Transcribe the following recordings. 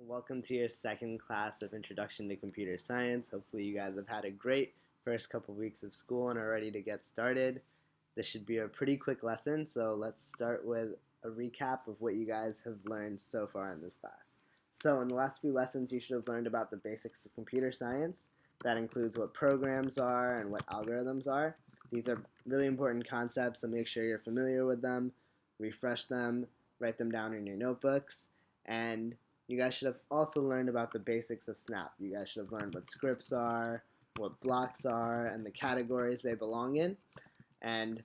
Welcome to your second class of Introduction to Computer Science. Hopefully you guys have had a great first couple weeks of school and are ready to get started. This should be a pretty quick lesson, so let's start with a recap of what you guys have learned so far in this class. So in the last few lessons you should have learned about the basics of computer science. That includes what programs are and what algorithms are. These are really important concepts, so make sure you're familiar with them, refresh them, write them down in your notebooks, and you guys should have also learned about the basics of Snap. You guys should have learned what scripts are, what blocks are, and the categories they belong in. And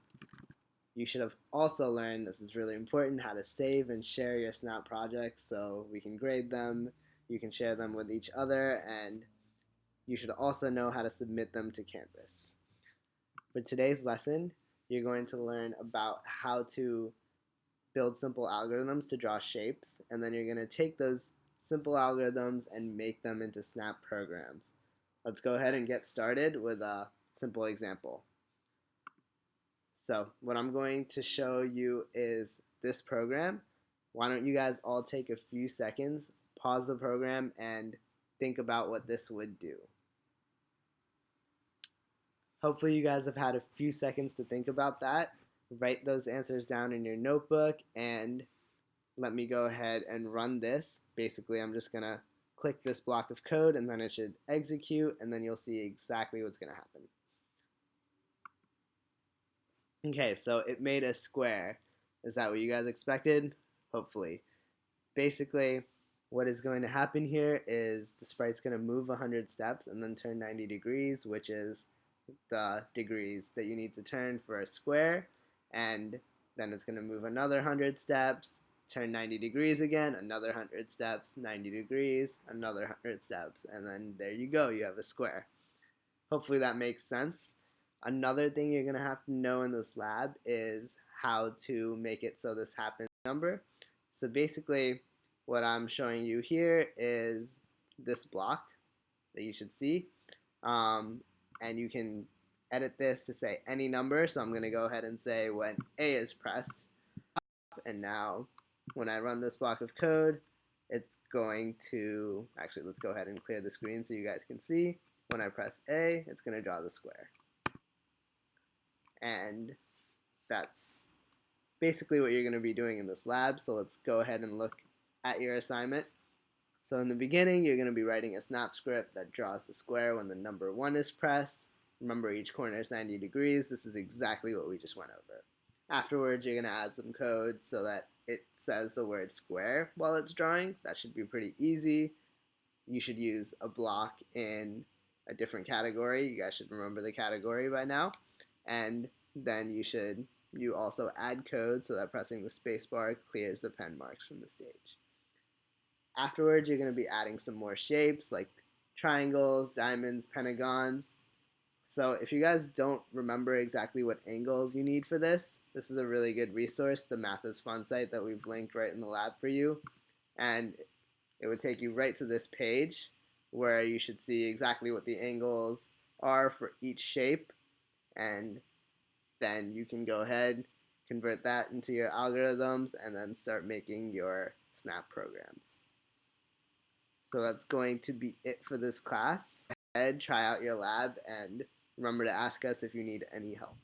you should have also learned, this is really important, how to save and share your Snap projects so we can grade them, you can share them with each other, and you should also know how to submit them to Canvas. For today's lesson, you're going to learn about how to build simple algorithms to draw shapes, and then you're going to take those simple algorithms and make them into Snap programs. Let's go ahead and get started with a simple example. So what I'm going to show you is this program. Why don't you guys all take a few seconds, pause the program, and think about what this would do. Hopefully you guys have had a few seconds to think about that. Write those answers down in your notebook and let me go ahead and run this. Basically, I'm just going to click this block of code and then it should execute, and then you'll see exactly what's going to happen. Okay, so it made a square. Is that what you guys expected? Hopefully. Basically, what is going to happen here is the sprite's going to move 100 steps and then turn 90 degrees, which is the degrees that you need to turn for a square, and then it's going to move another 100 steps, turn 90 degrees again, another 100 steps, 90 degrees, another 100 steps, and then there you go, you have a square. Hopefully that makes sense. Another thing you're going to have to know in this lab is how to make it so this happens number. So basically what I'm showing you here is this block that you should see. And you can edit this to say any number. So I'm going to go ahead and say when A is pressed. And now when I run this block of code, it's going to, actually let's go ahead and clear the screen so you guys can see. When I press A, it's going to draw the square. And that's basically what you're going to be doing in this lab. So let's go ahead and look at your assignment. So in the beginning, you're going to be writing a Snap script that draws the square when the number 1 is pressed. Remember, each corner is 90 degrees. This is exactly what we just went over. Afterwards, you're going to add some code so that it says the word square while it's drawing. That should be pretty easy. You should use a block in a different category. You guys should remember the category by now. And then you also add code so that pressing the spacebar clears the pen marks from the stage. Afterwards, you're going to be adding some more shapes like triangles, diamonds, pentagons. So if you guys don't remember exactly what angles you need for this, this is a really good resource, the Math is Fun site that we've linked right in the lab for you. And it would take you right to this page where you should see exactly what the angles are for each shape. And then you can go ahead, convert that into your algorithms, and then start making your Snap programs. So that's going to be it for this class. Go ahead, try out your lab, and remember to ask us if you need any help.